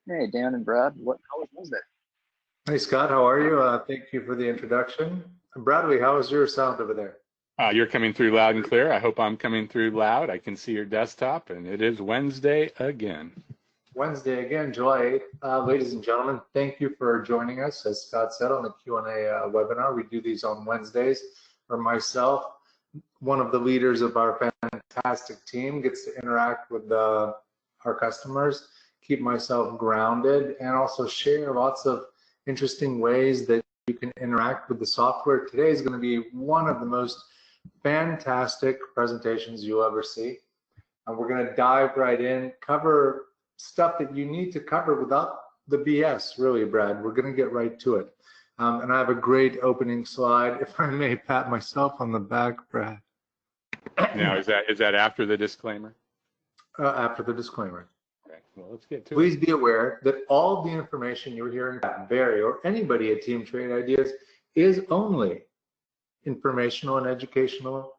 Hey, Dan and Brad, how was Wednesday? Hey Scott, how are you? Thank you for the introduction. Bradley, how is your sound over there? You're coming through loud and clear. I hope I'm coming through loud. I can see your desktop, and it is Wednesday again. Wednesday again, July 8th. Ladies and gentlemen, thank you for joining us. As Scott said, on the Q&A webinar, we do these on Wednesdays. For myself, one of the leaders of our fantastic team, gets to interact with our customers, keep myself grounded, and also share lots of interesting ways that you can interact with the software. Today is going to be one of the most fantastic presentations you'll ever see. And we're going to dive right in, cover stuff that you need to cover without the BS, really, Brad. We're going to get right to it. And I have a great opening slide. If I may pat myself on the back, Brad. Now, is that after the disclaimer? After the disclaimer. Okay, well, let's get to it. Please be aware that all the information you're hearing from Barry or anybody at Team Trade Ideas is only informational and educational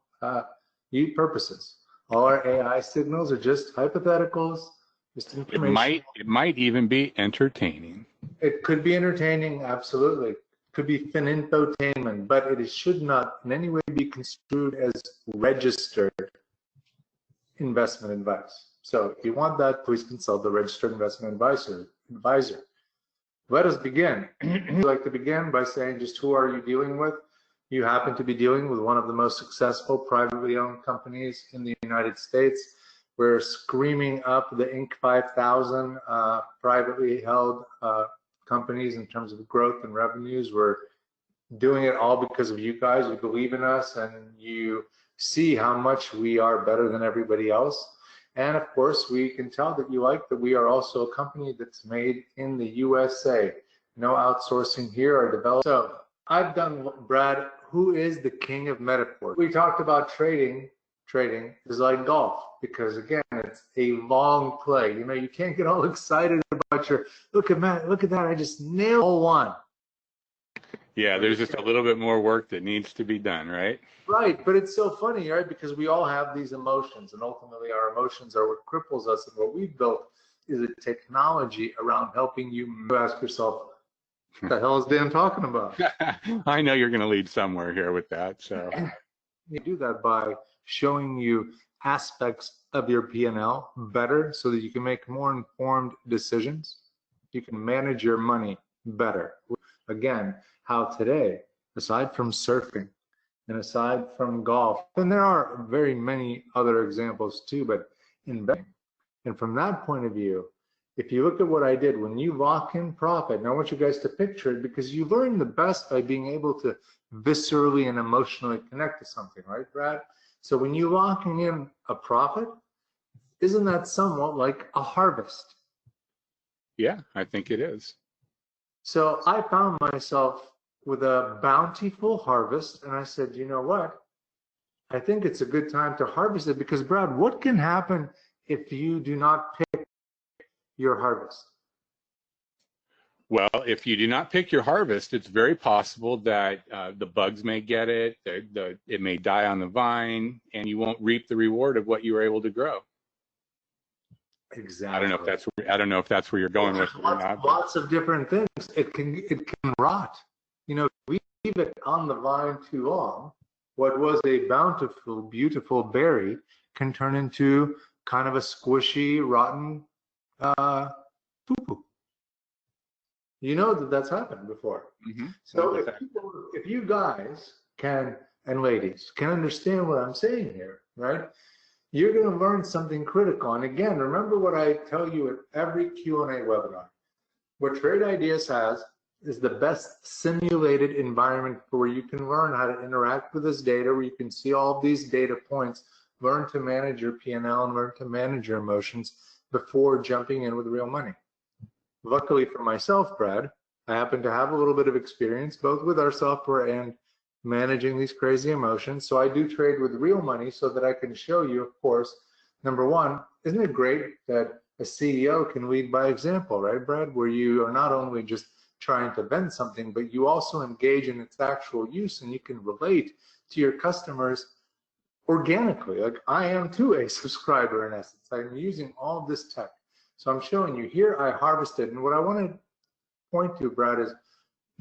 purposes. All our AI signals are just hypotheticals, just information. It might even be entertaining. It could be entertaining, absolutely. It could be fininfotainment, but it should not in any way be construed as registered investment advice. So if you want that, please consult the registered investment advisor. Let us begin. I'd like to begin by saying just who are you dealing with? You happen to be dealing with one of the most successful privately owned companies in the United States. We're screaming up the Inc. 5000 privately held companies in terms of growth and revenues. We're doing it all because of you guys. You believe in us and you see how much we are better than everybody else. And of course, we can tell that you like that we are also a company that's made in the USA. No outsourcing here or development. So I've done, Brad, who is the king of metaphors? We talked about trading. Trading is like golf because, again, it's a long play. You know, you can't get all excited about look at that, I just nailed hole one. Yeah, there's just a little bit more work that needs to be done, right? Right, but it's so funny, right? Because we all have these emotions, and ultimately our emotions are what cripples us, and what we've built is a technology around helping you ask yourself, what the hell is Dan talking about? I know you're going to lead somewhere here with that. So you do that by showing you aspects of your P&L better so that you can make more informed decisions. You can manage your money better. Again, how today, aside from surfing and aside from golf, and there are very many other examples too, but in betting. And from that point of view, if you look at what I did, when you lock in profit, and I want you guys to picture it because you learn the best by being able to viscerally and emotionally connect to something, right, Brad? So when you locking in a profit, isn't that somewhat like a harvest? yeah, I think it is. So I found myself with a bountiful harvest, and I said, you know what? I think it's a good time to harvest it because, Brad, what can happen if you do not pick your harvest? Well, if you do not pick your harvest, it's very possible that the bugs may get it, it may die on the vine, and you won't reap the reward of what you were able to grow. Exactly. I don't know if that's where you're going with it or not. Lots of different things. It can rot. You know, if we leave it on the vine too long, what was a bountiful, beautiful berry can turn into kind of a squishy, rotten poo-poo. You know that that's happened before. Mm-hmm. So if you guys can, and ladies, can understand what I'm saying here, right? You're going to learn something critical. And again, remember what I tell you at every Q&A webinar. What Trade Ideas has is the best simulated environment where you can learn how to interact with this data, where you can see all of these data points, learn to manage your P&L and learn to manage your emotions before jumping in with real money. Luckily for myself, Brad, I happen to have a little bit of experience both with our software and managing these crazy emotions. So I do trade with real money so that I can show you, of course, number one, isn't it great that a CEO can lead by example, right, Brad? Where you are not only just trying to vend something, but you also engage in its actual use and you can relate to your customers organically. Like I am too a subscriber in essence. I'm using all this tech. So I'm showing you here I harvested, and what I want to point to, Brad, is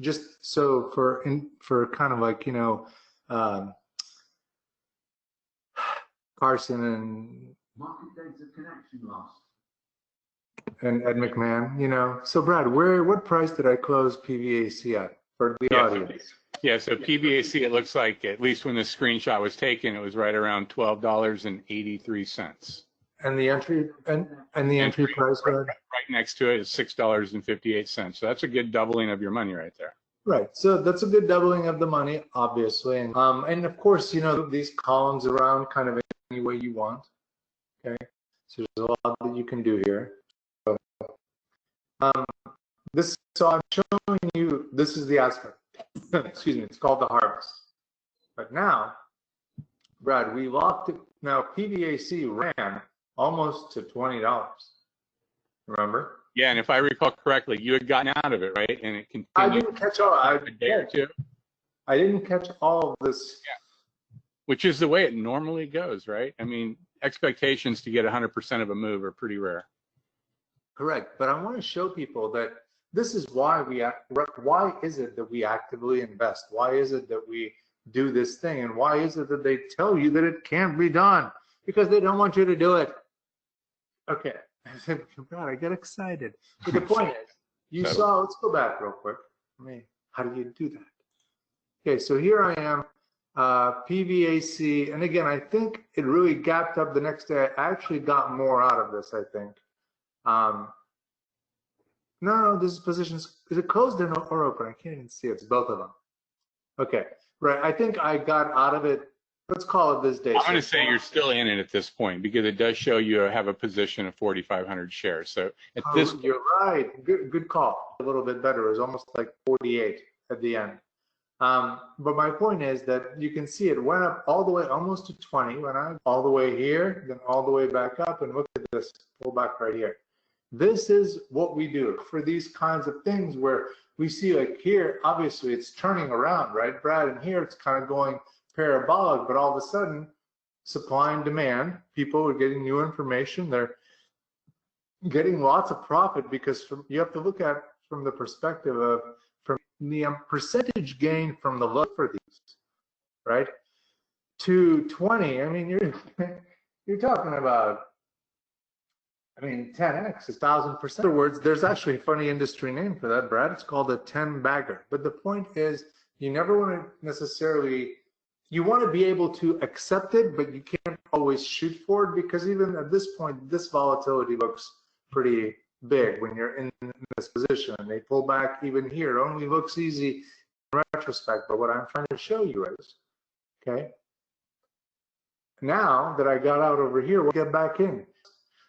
just so for kind of like, you know, Carson and Market data connection lost. and Ed McMahon, you know. So Brad, what price did I close PVAC at for the audience? Yeah, so PVAC, it looks like, at least when the screenshot was taken, it was right around $12.83. And the entry entry price, Brad? Right next to it is $6.58. So that's a good doubling of your money right there. Right. So that's a good doubling of the money, obviously. And of course, you know, these columns around kind of any way you want. Okay. So there's a lot that you can do here. So, so I'm showing you, this is the aspect. Excuse me, it's called the harvest. But now, Brad, we locked it. Now PVAC ran almost to $20. Remember? Yeah, and if I recall correctly, you had gotten out of it, right? And it continued. I didn't catch all. A day or two. I didn't catch all of this. Yeah. Which is the way it normally goes, right? I mean, expectations to get 100% of a move are pretty rare. Correct, but I want to show people that this is why why is it that we actively invest? Why is it that we do this thing? And why is it that they tell you that it can't be done? Because they don't want you to do it. Okay. I said, God, I get excited. But the point is, you saw, let's go back real quick. How do you do that? Okay, so here I am, PVAC, and again, I think it really gapped up the next day. I actually got more out of this, I think. No, this is positions, is it closed or open? I can't even see it. It's both of them. Okay, right, I think I got out of it. Let's call it this day. I'm going to say you're still in it at this point because it does show you have a position of 4,500 shares. So at this point, you're right. Good call. A little bit better. It was almost like 48 at the end. But my point is that you can see it went up all the way almost to 20, went up all the way here, then all the way back up, and look at this, pull back right here. This is what we do for these kinds of things where we see like here, obviously it's turning around, right, Brad? And here it's kind of going parabolic, but all of a sudden, supply and demand, people are getting new information, they're getting lots of profit because you have to look at from the perspective of from the percentage gain from the low for these, right? To 20, I mean, you're talking about, I mean, 10x, 1,000%. In other words, there's actually a funny industry name for that, Brad. It's called a 10 bagger. But the point is, you never want to necessarily, you want to be able to accept it, but you can't always shoot for it because even at this point, this volatility looks pretty big when you're in this position. And they pull back even here. It only looks easy in retrospect, but what I'm trying to show you is, okay, now that I got out over here, we'll get back in.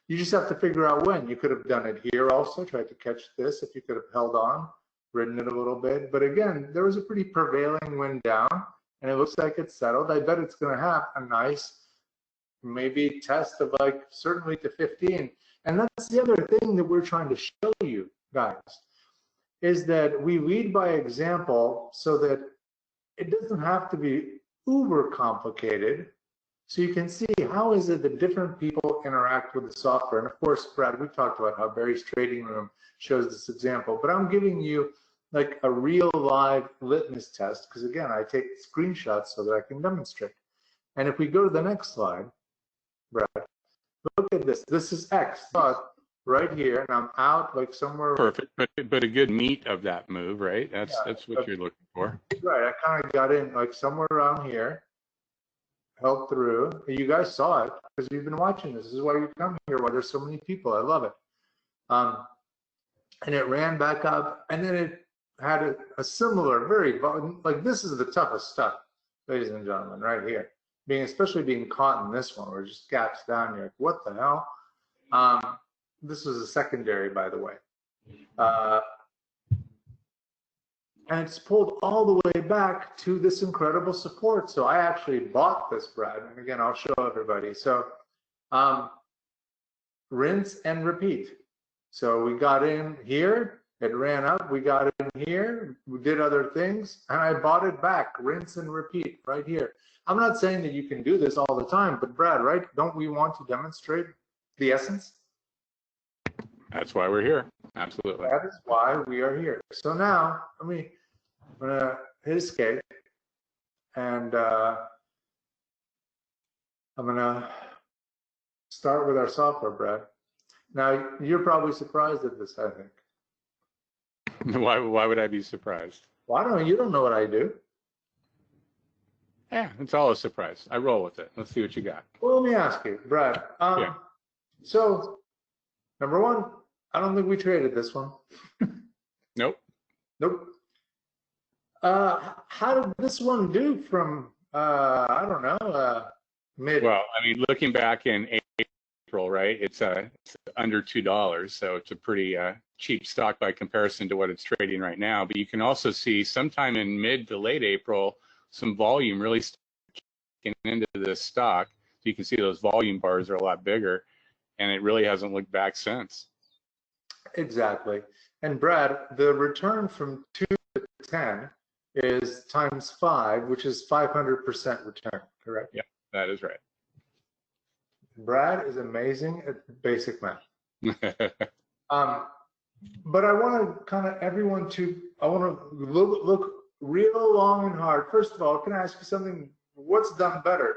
You just have to figure out when. You could have done it here also, tried to catch this if you could have held on, ridden it a little bit. But again, there was a pretty prevailing wind down, and it looks like it's settled. I bet it's going to have a nice, maybe test of like certainly to 15. And that's the other thing that we're trying to show you guys, is that we lead by example so that it doesn't have to be uber complicated. So you can see how is it that different people interact with the software. And of course, Brad, we talked about how Barry's trading room shows this example, but I'm giving you like a real live litmus test because again, I take screenshots so that I can demonstrate. And if we go to the next slide, Brad, look at this. This is X right here, and I'm out like somewhere. Perfect, but a good meat of that move, right? That's what you're looking for. Right, I kind of got in like somewhere around here. Held through. You guys saw it because you've been watching this. This is why you come here, why there's so many people. I love it. And it ran back up, and then it had a similar, very, like this is the toughest stuff, ladies and gentlemen, right here. Especially being caught in this one where it just gaps down. You're like, what the hell? This was a secondary, by the way. And it's pulled all the way back to this incredible support. So I actually bought this, Brad. And again, I'll show everybody. So rinse and repeat. So we got in here, it ran up, we got in here, we did other things, and I bought it back, rinse and repeat right here. I'm not saying that you can do this all the time, but Brad, right? Don't we want to demonstrate the essence? That's why we're here. Absolutely. That is why we are here. So now, I'm gonna hit escape, and I'm gonna start with our software, Brad. Now, you're probably surprised at this, I think. Why would I be surprised? Well, I don't know. You don't know what I do. Yeah, it's all a surprise. I roll with it. Let's see what you got. Well, let me ask you, Brad. Yeah. So, number one, I don't think we traded this one. Nope. Nope. How did this one do from, I don't know, mid? Well, I mean, looking back in April, right? It's under $2, so it's a pretty cheap stock by comparison to what it's trading right now. But you can also see sometime in mid to late April, some volume really getting into this stock. So you can see those volume bars are a lot bigger, and it really hasn't looked back since. Exactly. And Brad, the return from 2 to 10 is times 5, which is 500% return, correct? Yeah, that is right. Brad is amazing at basic math. But I want to kind of I want to look real long and hard. First of all, can I ask you something? What's done better,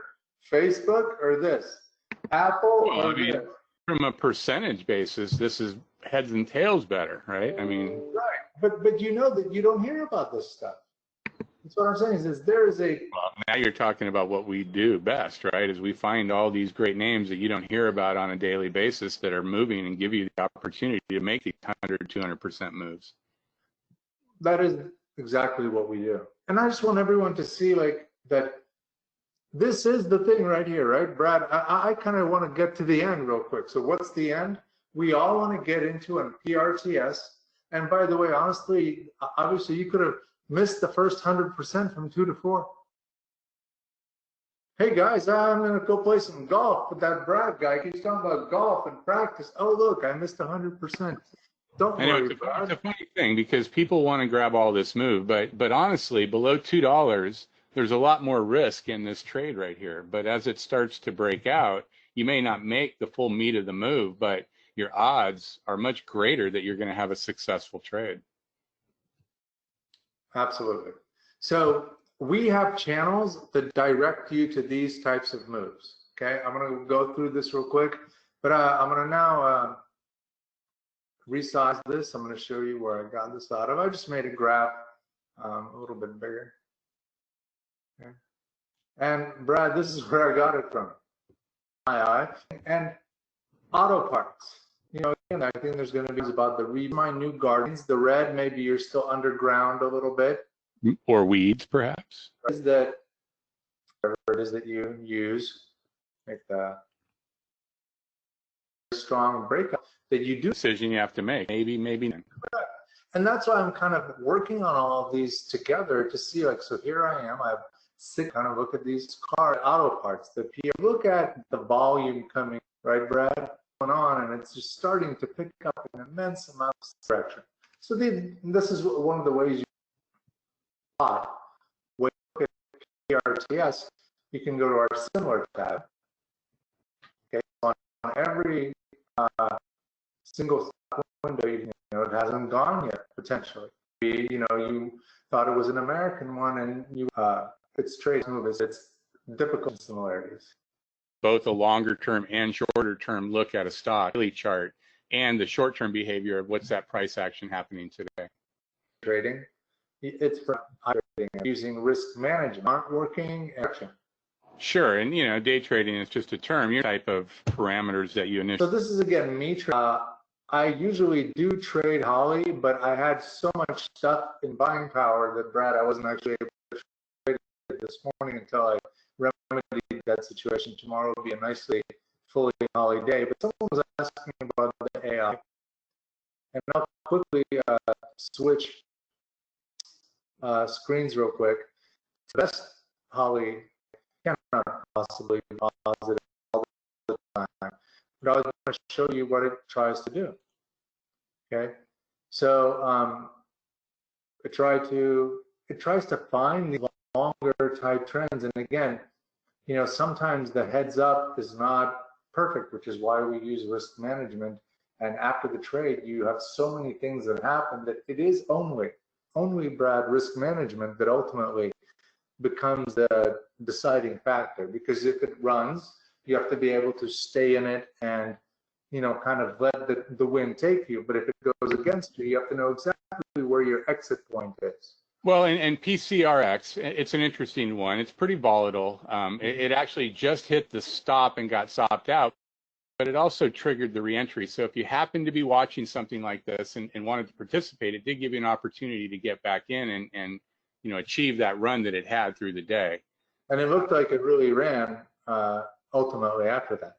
Facebook or this? Apple Well, or I mean, this? from a percentage basis, this is heads and tails better, right? I mean, right. But you know that you don't hear about this stuff. That's what I'm saying is there is a. well, now you're talking about what we do best, right? Is we find all these great names that you don't hear about on a daily basis that are moving and give you the opportunity to make these 100, 200% moves. That is exactly what we do. And I just want everyone to see like that this is the thing right here, right, Brad? I kind of want to get to the end real quick. So what's the end? We all want to get into a PRTS. And by the way, honestly, obviously you could have missed the first 100% from 2 to 4. Hey guys, I'm going to go play some golf, but that Brad guy keeps talking about golf and practice. Oh, look, I missed 100%. Don't worry, It's Brad. a funny thing because people want to grab all this move, but honestly, below $2, there's a lot more risk in this trade right here. But as it starts to break out, you may not make the full meat of the move, but your odds are much greater that you're going to have a successful trade. Absolutely. So we have channels that direct you to these types of moves. Okay, I'm going to go through this real quick, but I'm going to now resize this. I'm going to show you where I got this out of. I just made a graph a little bit bigger. Okay. And Brad, this is where I got it from. And auto parts. You know, again, I think there's going to be about my new gardens. The red, maybe you're still underground a little bit. Or weeds, perhaps. Is that whatever it is that you use, like the strong breakup that you do. Decision you have to make. Maybe not. And that's why I'm kind of working on all of these together to see, like, so here I am. I have 6 kind of look at these car auto parts. The PR. Look at the volume coming, right, Brad? On, and it's just starting to pick up an immense amount of direction. So this is one of the ways you when you look at PRTS, you can go to our similar tab. Okay, on every single window, you know, it hasn't gone yet potentially. You know, you thought it was an American one, and you its trade move is it's difficult similarities. Both a longer term and shorter term look at a stock daily chart and the short term behavior of what's that price action happening today. Trading, it's using risk management, aren't working action. Sure, and you know, day trading is just a term, your type of parameters that you initially. So this is again me. I usually do trade Holly, but I had so much stuff in buying power that Brad, I wasn't actually able to trade it this morning until I remedied that situation. Tomorrow will be a nicely fully Holly day. But someone was asking about the AI, and I'll quickly switch screens real quick. The best Holly cannot possibly be positive all the time, but I was going to show you what it tries to do. Okay, so it tries to find the longer type trends, and again, you know, sometimes the heads up is not perfect, which is why we use risk management And after the trade, you have so many things that happen that it is only Brad, risk management that ultimately becomes the deciding factor. Because if it runs, you have to be able to stay in it and, you know, kind of let the wind take you. But if it goes against you, you have to know exactly where your exit point is. Well, and PCRX, it's an interesting one. It's pretty volatile. It actually just hit the stop and got stopped out, but it also triggered the reentry. So if you happen to be watching something like this and wanted to participate, it did give you an opportunity to get back in and you know, achieve that run that it had through the day. And it looked like it really ran ultimately after that.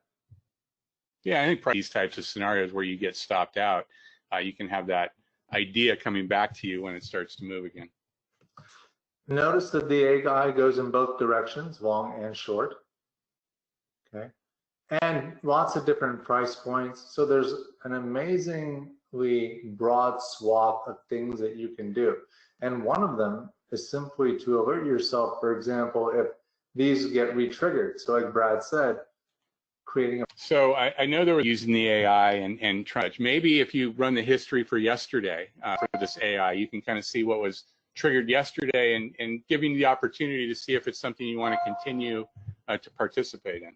Yeah, I think probably these types of scenarios where you get stopped out, you can have that idea coming back to you when it starts to move again. Notice that the eye goes in both directions, long and short. Okay. And lots of different price points. So there's an amazingly broad swath of things that you can do. And one of them is simply to alert yourself, for example, if these get re-triggered. So like Brad said, creating a... So I know they were using the AI and trying. Maybe if you run the history for yesterday for this AI, you can kind of see what was triggered yesterday and giving you the opportunity to see if it's something you want to continue to participate in.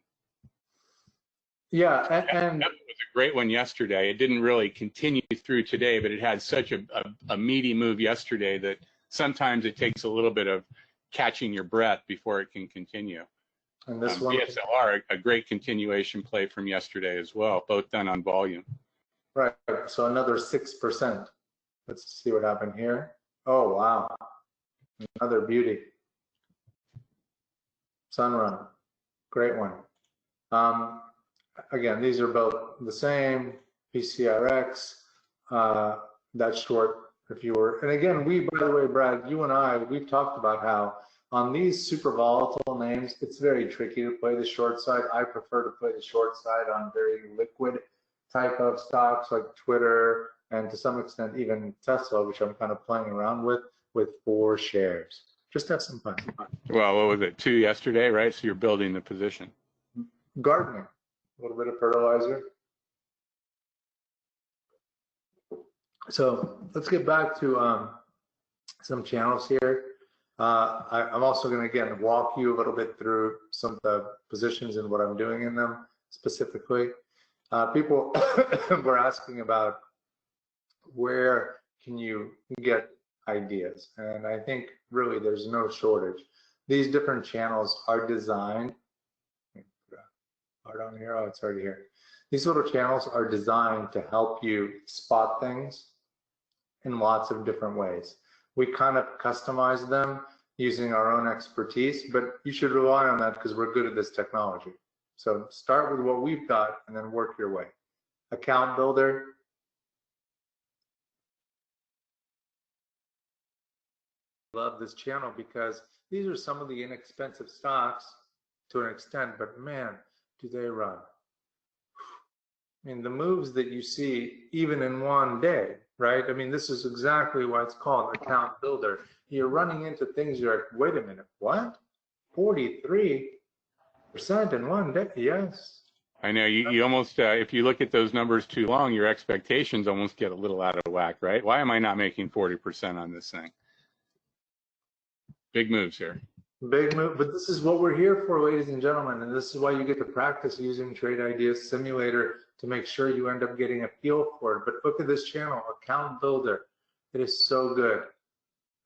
Yeah, and that was a great one yesterday. It didn't really continue through today, but it had such a meaty move yesterday that sometimes it takes a little bit of catching your breath before it can continue. And this one, DSLR, a great continuation play from yesterday as well, both done on volume. Right, so another 6%. Let's see what happened here. Oh, wow, another beauty. Sunrun, great one. Again, these are both the same, PCRX, that's short if you were, and again, by the way, Brad, you and I, we've talked about how on these super volatile names, it's very tricky to play the short side. I prefer to play the short side on very liquid type of stocks like Twitter and to some extent even Tesla, which I'm kind of playing around with 4 shares. Just have some fun. Well, what was it, 2 yesterday, right? So you're building the position. Gardening, a little bit of fertilizer. So let's get back to some channels here. I'm also going to, again, walk you a little bit through some of the positions and what I'm doing in them specifically. People were asking about where can you get ideas, and I think really there's no shortage. These different channels are designed, on here, oh, it's already here. These little channels are designed to help you spot things in lots of different ways. We kind of customize them using our own expertise, but you should rely on that because we're good at this technology. So start with what we've got and then work your way. Account builder. Love this channel because these are some of the inexpensive stocks to an extent, but man, do they run. I mean, the moves that you see even in one day, right? I mean, this is exactly why it's called account builder. You're running into things, you're like, wait a minute, what? 43% in one day? Yes. I know you almost, if you look at those numbers too long, your expectations almost get a little out of whack, right? Why am I not making 40% on this thing? Big moves here. Big move, but this is what we're here for, ladies and gentlemen, and this is why you get to practice using Trade Ideas Simulator to make sure you end up getting a feel for it. But look at this channel, Account Builder. It is so good.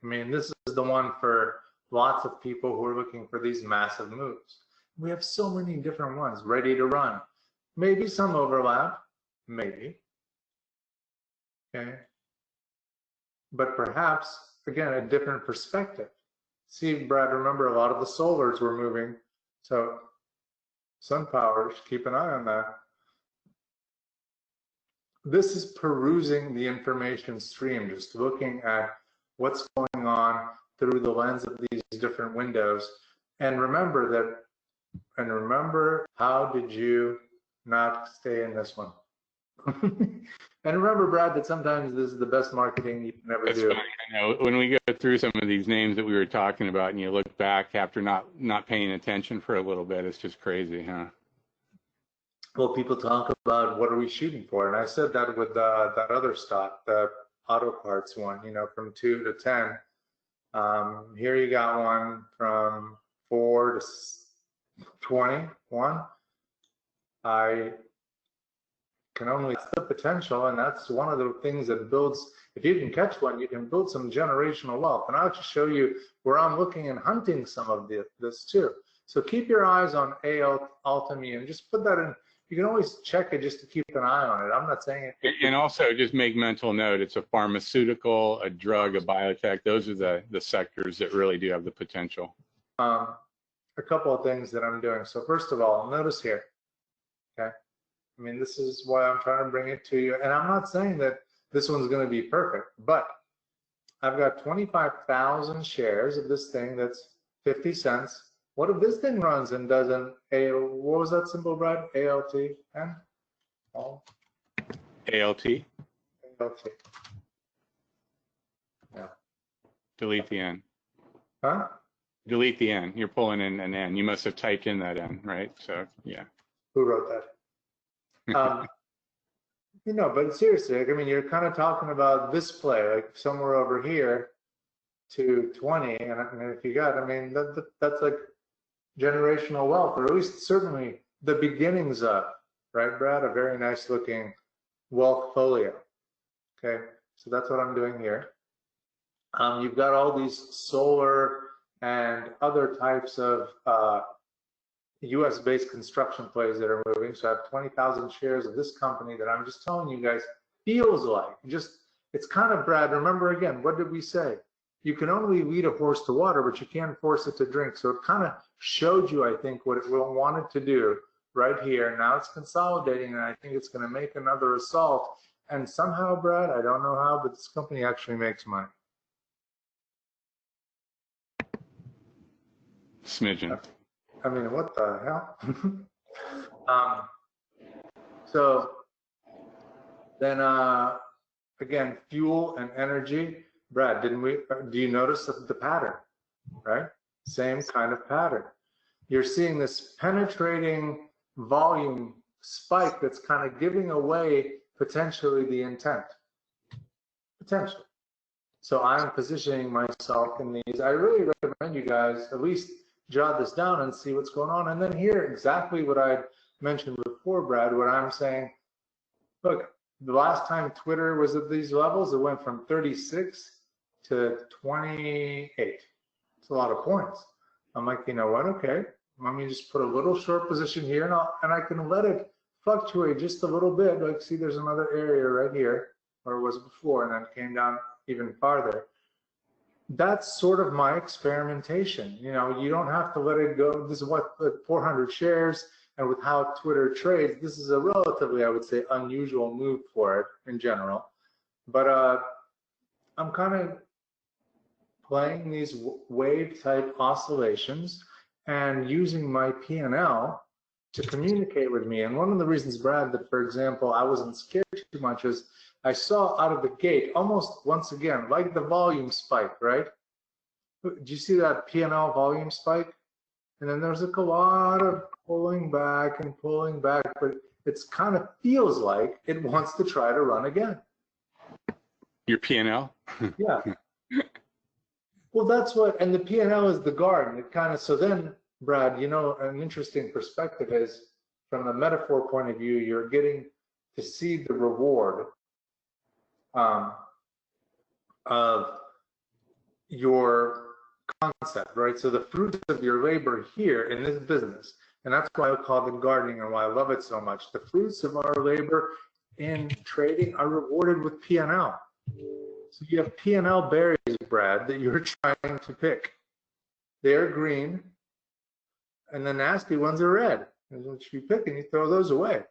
I mean, this is the one for lots of people who are looking for these massive moves. We have so many different ones ready to run. Maybe some overlap, maybe. Okay. But perhaps, again, a different perspective. See, Brad, remember a lot of the solars were moving. So SunPower, keep an eye on that. This is perusing the information stream, just looking at what's going on through the lens of these different windows. And remember how did you not stay in this one? And remember, Brad, that sometimes this is the best marketing you can ever do. Funny. I know when we go through some of these names that we were talking about and you look back after not paying attention for a little bit, it's just crazy, huh? well, people talk about what are we shooting for, and I said that with that other stock, the auto parts one, you know, from 2 to 10. Here you got one from 4 to 21. I can only see the potential, and that's one of the things that builds. If you can catch one, you can build some generational wealth. And I'll just show you where I'm looking and hunting some of this too. So keep your eyes on Altamy and just put that in. You can always check it just to keep an eye on it. I'm not saying it. And also just make mental note, it's a pharmaceutical, a drug, a biotech. Those are the sectors that really do have the potential. A couple of things that I'm doing. So first of all, notice here, okay? I mean, this is why I'm trying to bring it to you. And I'm not saying that this one's going to be perfect, but I've got 25,000 shares of this thing that's 50 cents. What if this thing runs and doesn't, what was that symbol, Brad? ALT? And? Oh. ALT? ALT. Yeah. Delete the N. Huh? Delete the N. You're pulling in an N. You must have typed in that N, right? So, yeah. Who wrote that? You know, but seriously, I mean, you're kind of talking about this play, like somewhere over here to 20, and if you got, I mean, that's like generational wealth, or at least certainly the beginnings of, right, Brad? A very nice looking wealth folio. Okay, so that's what I'm doing here. You've got all these solar and other types of US-based construction plays that are moving. So I have 20,000 shares of this company that I'm just telling you guys feels like it's kind of, Brad, remember again, what did we say? You can only lead a horse to water, but you can't force it to drink. So it kind of showed you, I think, what it wanted to do right here. Now it's consolidating, and I think it's going to make another assault. And somehow, Brad, I don't know how, but this company actually makes money. Smidgen. I mean, what the hell? So then again, fuel and energy. Brad, do you notice the pattern, right? Same kind of pattern. You're seeing this penetrating volume spike that's kind of giving away potentially the intent. Potentially. So I'm positioning myself in these. I really recommend you guys at least jot this down and see what's going on. And then here, exactly what I mentioned before, Brad, what I'm saying, look, the last time Twitter was at these levels, it went from 36 to 28. It's a lot of points. I'm like, you know what? Okay, let me just put a little short position here, and I can let it fluctuate just a little bit. Like, see, there's another area right here where it was before, and then came down even farther. That's sort of my experimentation. You know, you don't have to let it go. This is what 400 shares, and with how Twitter trades, this is a relatively, I would say, unusual move for it in general. But I'm kind of playing these wave type oscillations and using my P&L to communicate with me. And one of the reasons, Brad, that, for example, I wasn't scared too much is I saw out of the gate, almost once again, like the volume spike, right? Do you see that P&L volume spike? And then there's like a lot of pulling back, but it's kind of feels like it wants to try to run again. Your P&L? Yeah. Well, that's what, and the P&L is the garden. It kind of, so then, Brad, you know, an interesting perspective is from the metaphor point of view, you're getting to see the reward of your concept, right? So the fruits of your labor here in this business, and that's why I call it gardening and why I love it so much. The fruits of our labor in trading are rewarded with P&L. So you have P&L berries, Brad, that you're trying to pick. They're green, and the nasty ones are red. And once you pick and you throw those away.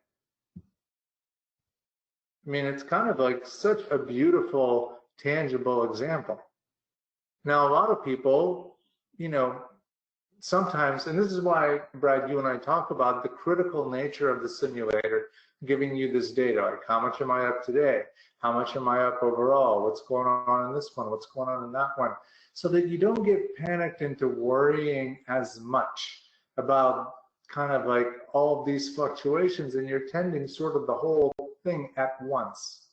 I mean, it's kind of like such a beautiful, tangible example. Now, a lot of people, you know, sometimes, and this is why, Brad, you and I talk about the critical nature of the simulator, giving you this data, like how much am I up today? How much am I up overall? What's going on in this one? What's going on in that one? So that you don't get panicked into worrying as much about kind of like all of these fluctuations, and you're tending sort of the whole thing at once.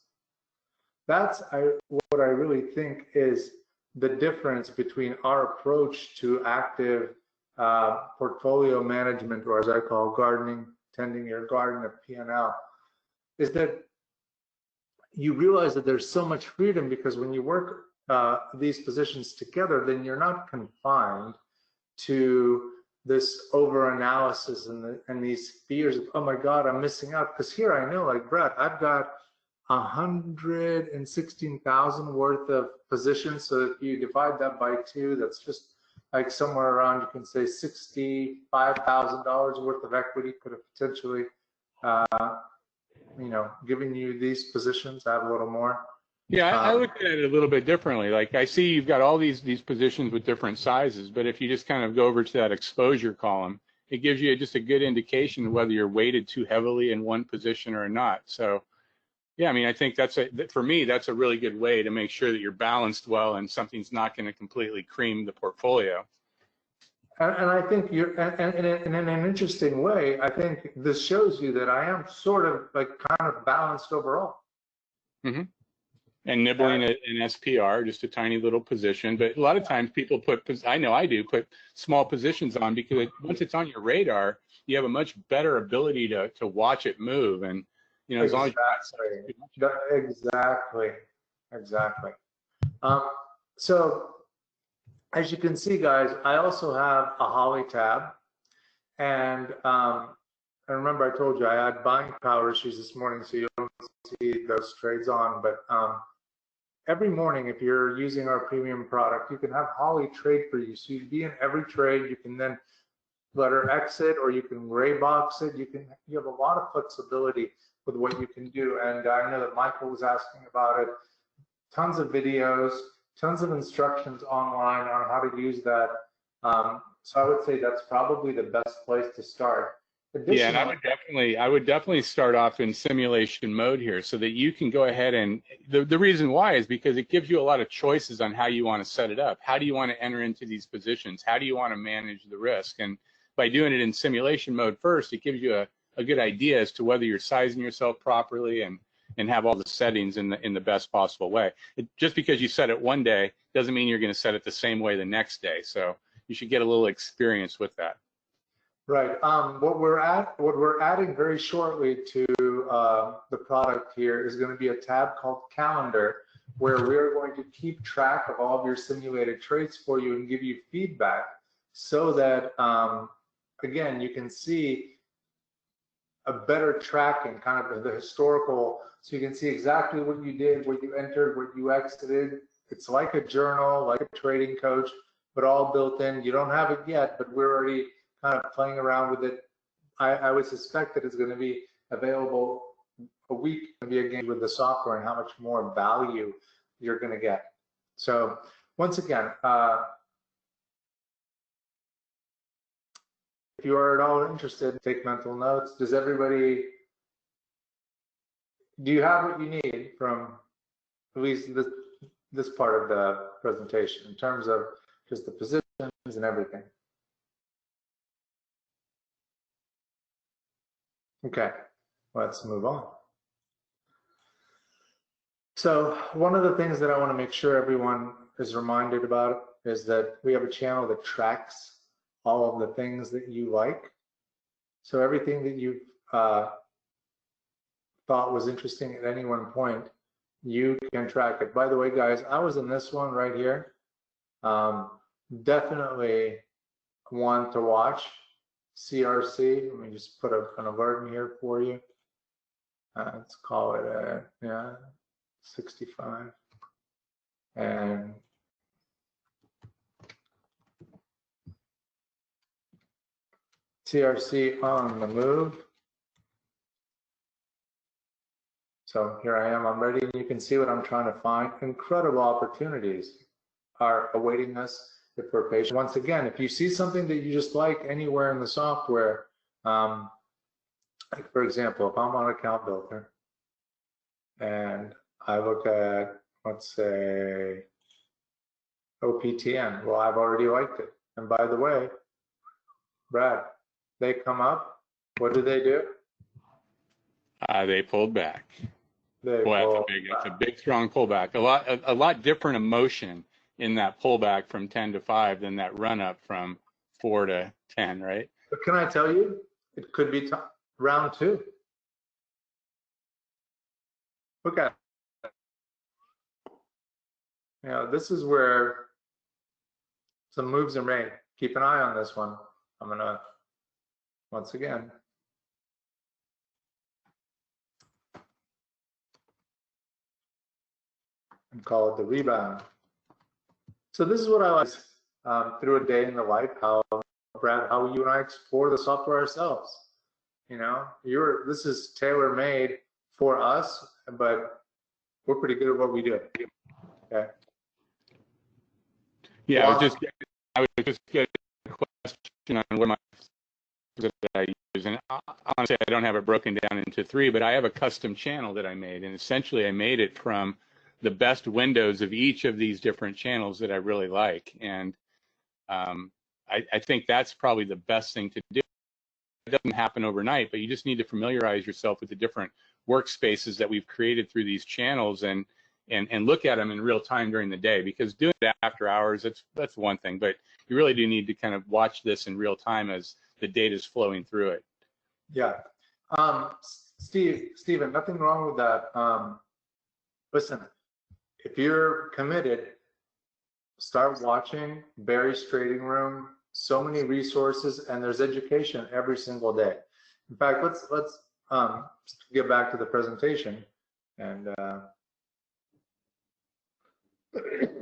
That's what I really think is the difference between our approach to active portfolio management, or as I call gardening, tending your garden of P&L, is that you realize that there's so much freedom, because when you work these positions together, then you're not confined to this over-analysis and these fears of, oh my God, I'm missing out. Because here I know, like Brett, I've got 116,000 worth of positions. So if you divide that by 2, that's just like somewhere around, you can say $65,000 worth of equity could have potentially, given you these positions. I have a little more. Yeah, I look at it a little bit differently. Like, I see you've got all these positions with different sizes, but if you just kind of go over to that exposure column, it gives you just a good indication of whether you're weighted too heavily in one position or not. So, yeah, I mean, I think for me, that's a really good way to make sure that you're balanced well and something's not going to completely cream the portfolio. And I think and in an interesting way, I think this shows you that I am sort of like kind of balanced overall. Mm-hmm. And nibbling an SPR, just a tiny little position. But a lot of times people I know I do, put small positions on, because once it's on your radar, you have a much better ability to watch it move. And, as long as Exactly. So as you can see, guys, I also have a Holly tab. And remember, I told you I had buying power issues this morning, so you don't see those trades on. But every morning, if you're using our premium product, you can have Holly trade for you. So you'd be in every trade. You can then let her exit, or you can gray box it. You have a lot of flexibility with what you can do. And I know that Michael was asking about it. Tons of videos, tons of instructions online on how to use that. So I would say that's probably the best place to start. Yeah, and I would definitely start off in simulation mode here, so that you can go ahead and the reason why is because it gives you a lot of choices on how you want to set it up. How do you want to enter into these positions? How do you want to manage the risk? And by doing it in simulation mode first, it gives you a good idea as to whether you're sizing yourself properly and have all the settings in the best possible way. Just because you set it one day doesn't mean you're going to set it the same way the next day. So you should get a little experience with that. Right. What we're adding very shortly to the product here is going to be a tab called Calendar, where we're going to keep track of all of your simulated trades for you and give you feedback, so that again, you can see a better tracking, kind of the historical, so you can see exactly what you did, what you entered, what you exited. It's like a journal, like a trading coach, but all built in. You don't have it yet, but we're already kind of playing around with it. I would suspect that it's going to be available a week, maybe again with the software, and how much more value you're going to get. So once again, if you are at all interested, take mental notes. Do you have what you need from at least this part of the presentation in terms of just the positions and everything? Okay, let's move on. So one of the things that I want to make sure everyone is reminded about is that we have a channel that tracks all of the things that you like. So everything that you've thought was interesting at any one point, you can track it. By the way, guys, I was in this one right here. Definitely one to watch. CRC, let me just put an alert in here for you. Let's call it 65. And CRC on the move. So here I am, I'm ready, and you can see what I'm trying to find. Incredible opportunities are awaiting us if we're patient. Once again, if you see something that you just like anywhere in the software, like for example, if I'm on Account Builder and I look at, let's say, OPTN, well, I've already liked it. And by the way, Brad, They come up. What do? They pulled back. They Boy, pull that's a back. big, strong pullback. A lot different emotion in that pullback from 10 to 5 than that run up from 4 to 10, right? But can I tell you, it could be round 2. Look at it. You know, this is where some moves are made. Keep an eye on this one. I'm gonna, once again, and call it the rebound. So this is what I like through a day in the life, how Brad, how you and I explore the software ourselves. You know, this is tailor made for us, but we're pretty good at what we do. Okay. Yeah, I was just getting a question on what that I use, and honestly, I don't have it broken down into 3, but I have a custom channel that I made, and essentially I made it from the best windows of each of these different channels that I really like, and I think that's probably the best thing to do. It doesn't happen overnight, but you just need to familiarize yourself with the different workspaces that we've created through these channels and look at them in real time during the day, because doing it after hours, that's one thing, but you really do need to kind of watch this in real time as the data is flowing through it. Yeah. Stephen, nothing wrong with that. Listen, if you're committed, start watching Barry's Trading Room. So many resources, and there's education every single day. In fact, let's get back to the presentation. And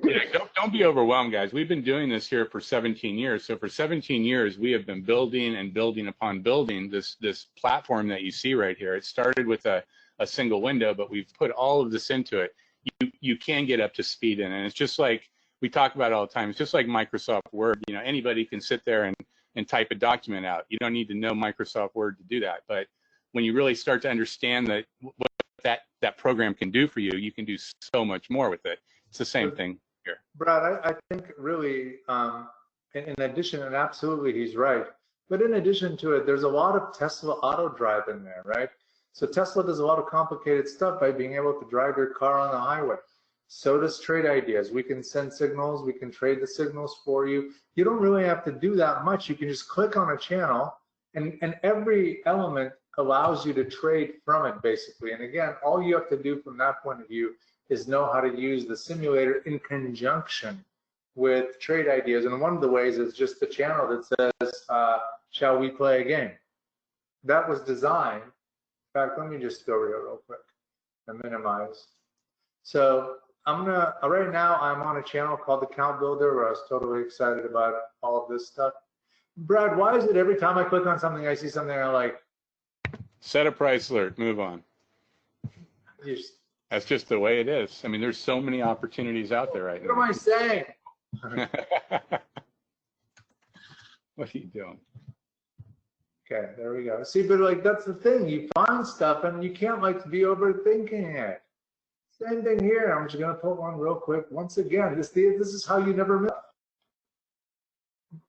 yeah, don't be overwhelmed, guys. We've been doing this here for 17 years. So for 17 years, we have been building and building upon building this platform that you see right here. It started with a single window, but we've put all of this into it. You can get up to speed in it. And it's just like we talk about all the time. It's just like Microsoft Word. You know, anybody can sit there and type a document out. You don't need to know Microsoft Word to do that. But when you really start to understand what that program can do for you, you can do so much more with it. It's the same thing here. Brad, I think really, in addition, and absolutely he's right, but in addition to it, there's a lot of Tesla auto drive in there, right? So Tesla does a lot of complicated stuff by being able to drive your car on the highway. So does Trade Ideas. We can send signals, we can trade the signals for you. You don't really have to do that much. You can just click on a channel, and every element allows you to trade from it, basically. And again, all you have to do from that point of view is know how to use the simulator in conjunction with Trade Ideas. And one of the ways is just the channel that says, shall we play a game? That was designed. In fact, let me just go over here real quick and minimize. So right now I'm on a channel called the Count Builder, where I was totally excited about all of this stuff. Brad, why is it every time I click on something, I see something I like? Set a price alert, move on. That's just the way it is. I mean, there's so many opportunities out there right now. What am I saying? What are you doing? Okay, there we go. See, but like that's the thing. You find stuff and you can't like be overthinking it. Same thing here. I'm just gonna put one real quick. Once again, this is how you never miss.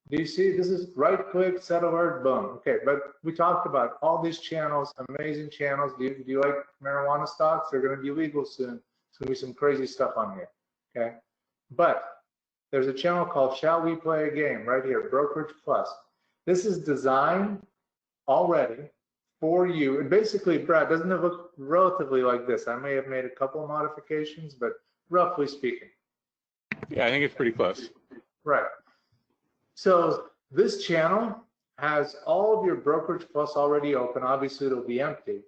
Do you see? This is right click, set alert, boom. Okay, but we talked about all these channels, amazing channels. Do you like marijuana stocks? They're gonna be legal soon. It's gonna be some crazy stuff on here. Okay, but there's a channel called Shall We Play a Game right here, Brokerage Plus. This is designed already for you. And basically, Brad, doesn't it look relatively like this? I may have made a couple of modifications, but roughly speaking. Yeah, I think it's pretty close. Right. So this channel has all of your Brokerage Plus already open. Obviously, it'll be empty.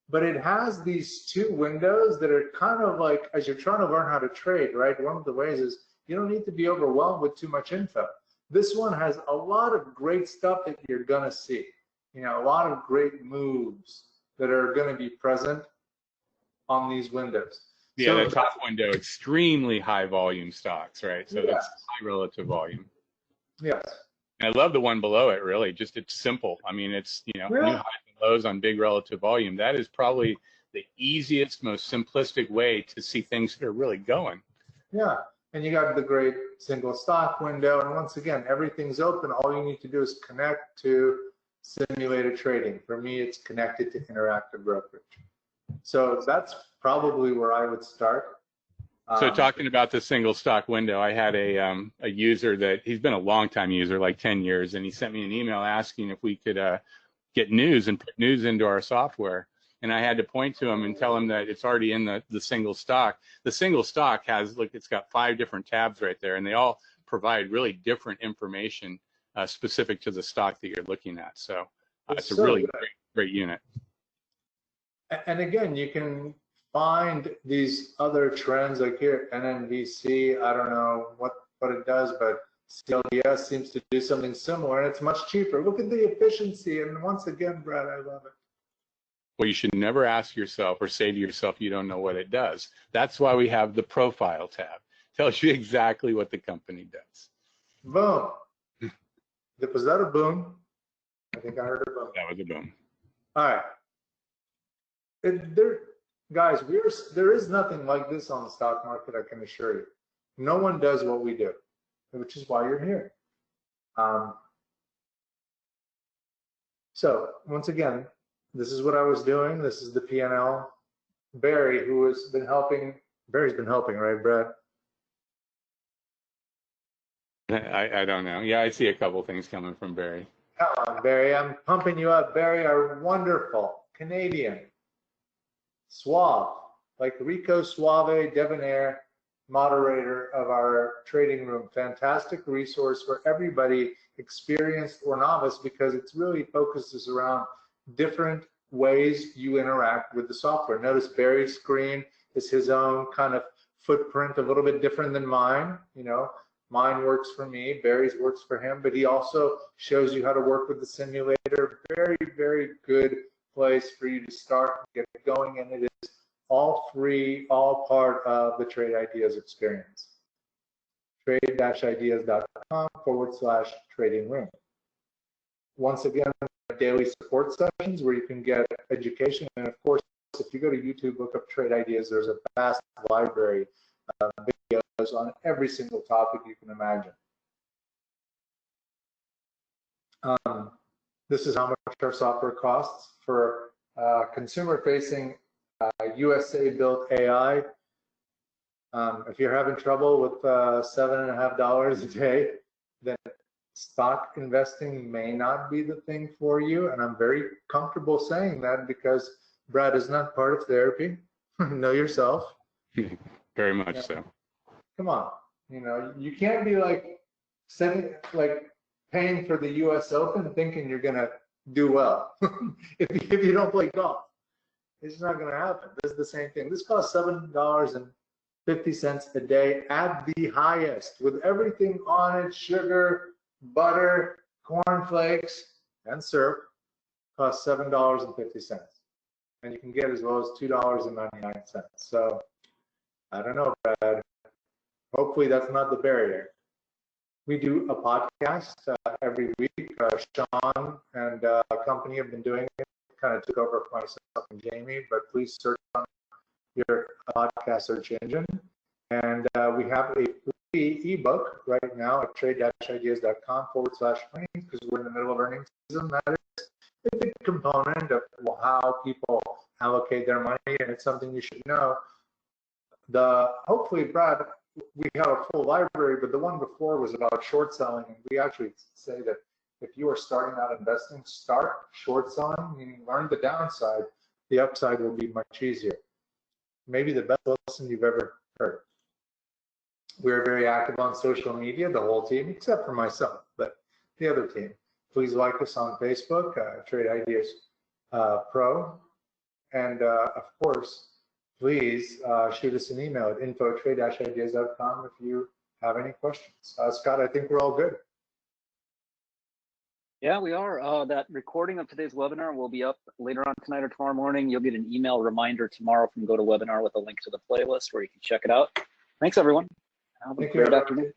But it has these two windows that are kind of like, as you're trying to learn how to trade, right? One of the ways is you don't need to be overwhelmed with too much info. This one has a lot of great stuff that you're going to see. You know, a lot of great moves that are going to be present on these windows. Yeah, so, the top window, extremely high volume stocks, right? So that's high relative volume. Yes. And I love the one below it, really. Just it's simple. I mean, it's, you know, new highs and lows on big relative volume. That is probably the easiest, most simplistic way to see things that are really going. Yeah. And you got the great single stock window. And once again, everything's open. All you need to do is connect to simulated trading. For me, it's connected to interactive brokerage. So that's probably where I would start. So talking about the single stock window, I had a user that he's been a long time user, like 10 years, and he sent me an email asking if we could get news and put news into our software. And I had to point to him and tell him that it's already in the single stock. The single stock has, look, it's got 5 different tabs right there, and they all provide really different information specific to the stock that you're looking at. So it's a really great unit. And again, you can find these other trends like here, NNVC, I don't know what it does, but CLDS seems to do something similar, and it's much cheaper. Look at the efficiency, and once again, Brad, I love it. Well, you should never ask yourself or say to yourself you don't know what it does. That's why we have the profile tab. Tells you exactly what the company does. Boom. Was that a boom? I think I heard a boom. That was a boom. All right. Guys, there is nothing like this on the stock market, I can assure you. No one does what we do, which is why you're here. So once again, this is what I was doing. This is the P&L. Barry, who has been helping. Barry's been helping, right, Brad? I don't know. Yeah, I see a couple things coming from Barry. Come on, Barry. I'm pumping you up. Barry, our wonderful Canadian, suave, like Rico Suave Debonair, moderator of our trading room. Fantastic resource for everybody, experienced or novice, because it's really focuses around different ways you interact with the software. Notice Barry's screen is his own kind of footprint, a little bit different than mine. You know, mine works for me, Barry's works for him, but he also shows you how to work with the simulator. Very, very good place for you to start and get going, and it is all free, all part of the Trade Ideas experience. trade-ideas.com/trading room. Once again, daily support sessions where you can get education, and of course, if you go to YouTube, look up Trade Ideas, there's a vast library of videos on every single topic you can imagine. This is how much our software costs for consumer-facing USA-built AI. If you're having trouble with $7.50 a day, then stock investing may not be the thing for you. And I'm very comfortable saying that because Brad is not part of therapy. Know yourself. Very much so. Come on, you know, you can't be like paying for the U.S. Open thinking you're gonna do well if you don't play golf. It's not gonna happen. This is the same thing. This costs $7.50 a day at the highest, with everything on it: sugar, butter, cornflakes, and syrup. Costs $7.50, and you can get as low as $2.99. So I don't know, Brad. Hopefully that's not the barrier. We do a podcast every week. Sean and company have been doing it. Kind of took over for myself and Jamie, but please search on your podcast search engine. And we have a free ebook right now at trade-ideas.com/earnings, because we're in the middle of earnings season. That is a big component of how people allocate their money, and it's something you should know. Hopefully, Brad, we have a full library, but the one before was about short selling, and we actually say that if you are starting out investing, start short selling, meaning learn the downside. The upside will be much easier. Maybe the best lesson you've ever heard. We're very active on social media, the whole team, except for myself, but the other team. Please like us on Facebook, Trade Ideas Pro, and of course, please shoot us an email at info@trade-ideas.com if you have any questions. Scott, I think we're all good. Yeah, we are. That recording of today's webinar will be up later on tonight or tomorrow morning. You'll get an email reminder tomorrow from GoToWebinar with a link to the playlist where you can check it out. Thanks, everyone. Have a great afternoon.